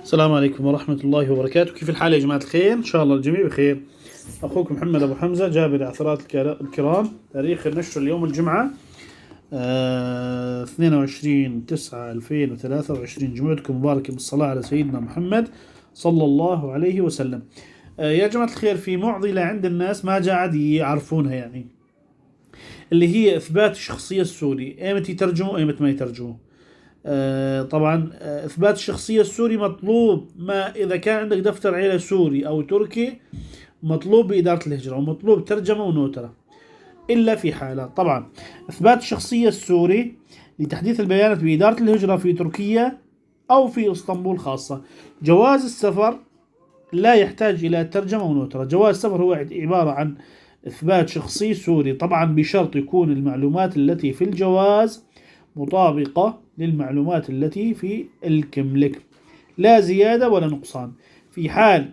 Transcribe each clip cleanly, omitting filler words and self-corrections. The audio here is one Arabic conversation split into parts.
السلام عليكم ورحمة الله وبركاته. كيف الحال يا جماعة الخير؟ إن شاء الله الجميع بخير. أخوكم محمد أبو حمزة جابر عثرات الكرام. تاريخ النشر اليوم الجمعة 22/9/2023. جمعتكم مباركة بالصلاة على سيدنا محمد صلى الله عليه وسلم. يا جماعة الخير، في معضلة عند الناس ما قاعد يعرفونها، يعني اللي هي إثبات الشخصية السوري، إيمتى يترجموا إيمتى ما يترجموا. طبعا إثبات الشخصية السوري مطلوب، ما إذا كان عندك دفتر عيلة سوري أو تركي مطلوب بإدارة الهجرة، ومطلوب ترجمة ونوترة، إلا في حالات. طبعا إثبات الشخصية السوري لتحديث البيانات بإدارة الهجرة في تركيا أو في إسطنبول خاصة. جواز السفر لا يحتاج إلى ترجمة ونوترة. جواز السفر هو عبارة عن إثبات شخصي سوري، طبعا بشرط يكون المعلومات التي في الجواز مطابقة للمعلومات التي في الكملك، لا زيادة ولا نقصان. في حال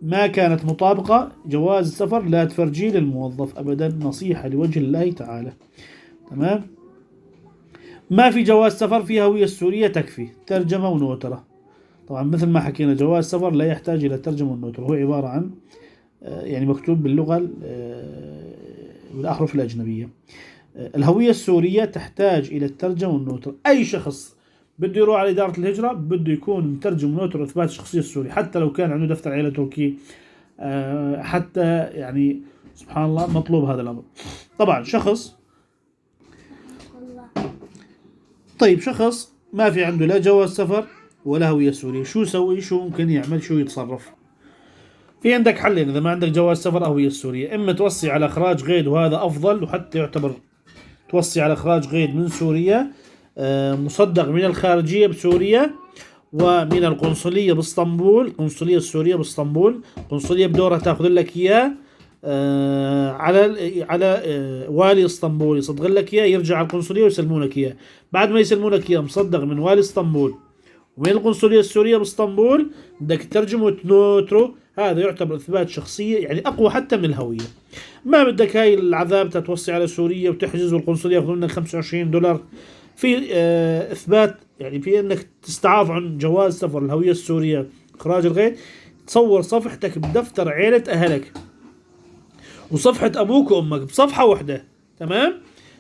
ما كانت مطابقة جواز السفر لا تفرجيه للموظف أبدا، نصيحة لوجه الله تعالى. تمام. ما في جواز سفر في هوية السورية تكفي ترجمة ونوترة. طبعا مثل ما حكينا جواز سفر لا يحتاج إلى ترجمة ونوترة، هو عبارة عن يعني مكتوب باللغة بالأحرف الأجنبية. الهوية السورية تحتاج إلى الترجمة والنوتر. أي شخص بده يروح على إدارة الهجرة بده يكون مترجم ونوتر إثبات الشخصية السوري، حتى لو كان عنده دفتر عيلة تركي، حتى يعني سبحان الله مطلوب هذا الأمر. طبعا شخص ما في عنده لا جواز سفر ولا هوية سورية، شو يسوي؟ شو ممكن يعمل؟ شو يتصرف؟ في عندك حلين إذا ما عندك جواز سفر أو هوية سورية. إما توصي على إخراج قيد، وهذا أفضل، وحتى يعتبر توصي على إخراج قيد من سوريا مصدق من الخارجية بسوريا ومن القنصلية باسطنبول، القنصلية السورية باسطنبول، القنصلية بدورها تاخذ لك إياه على والي اسطنبول يصدق لك إياه، يرجع على القنصلية ويسلمونك إياه. بعد ما يسلمونك إياه مصدق من والي اسطنبول ومن القنصلية السورية باسطنبول، بدك تترجمه وتنوتره. هذا يعتبر إثبات شخصية، يعني أقوى حتى من الهوية. ما بدك هاي العذاب تتوصي على سوريا وتحجز والقنصلية ياخذون منك $25 في إثبات، يعني في إنك تستعاف عن جواز سفر الهوية السورية إخراج القيد. تصور صفحتك بدفتر عيلة أهلك وصفحة أبوك وأمك بصفحة واحدة، تمام،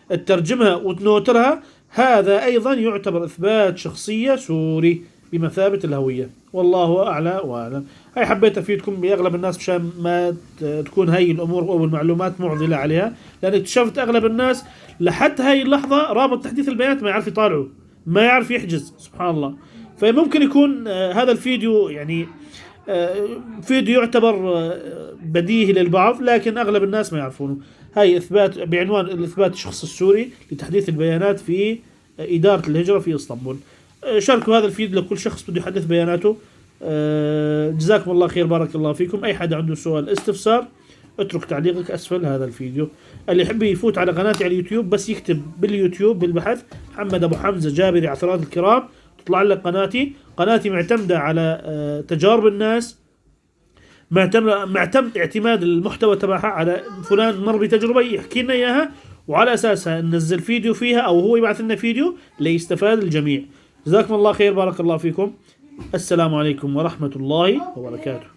تترجمها وتنوترها. هذا أيضا يعتبر إثبات شخصية سوري بمثابة الهوية، والله أعلى وأعلم. هاي حبيت أفيدكم بأغلب الناس مشان ما تكون هاي الأمور أو المعلومات معضلة عليها، لأن اكتشفت أغلب الناس لحتى هاي اللحظة رابط تحديث البيانات ما يعرف يطالعه، ما يعرف يحجز، سبحان الله. فممكن يكون هذا الفيديو يعني فيديو يعتبر بديهي للبعض، لكن أغلب الناس ما يعرفونه. هاي إثبات بعنوان الإثبات الشخص السوري لتحديث البيانات في إدارة الهجرة في إسطنبول. شاركوا هذا الفيديو لكل شخص بده يحدث بياناته. جزاكم الله خير، بارك الله فيكم. أي حدا عنده سؤال استفسار اترك تعليقك أسفل هذا الفيديو. اللي يحب يفوت على قناتي على اليوتيوب بس يكتب باليوتيوب بالبحث محمد أبو حمزة جابري عثرات الكرام، تطلع لك قناتي معتمدة على تجارب الناس، معتمد اعتماد المحتوى تبعها على فلان مر بتجربة يحكي لنا إياها، وعلى أساسها ننزل فيديو فيها أو هو يبعث لنا فيديو ليستفاد الجميع. جزاكم الله خير، بارك الله فيكم. السلام عليكم ورحمة الله وبركاته.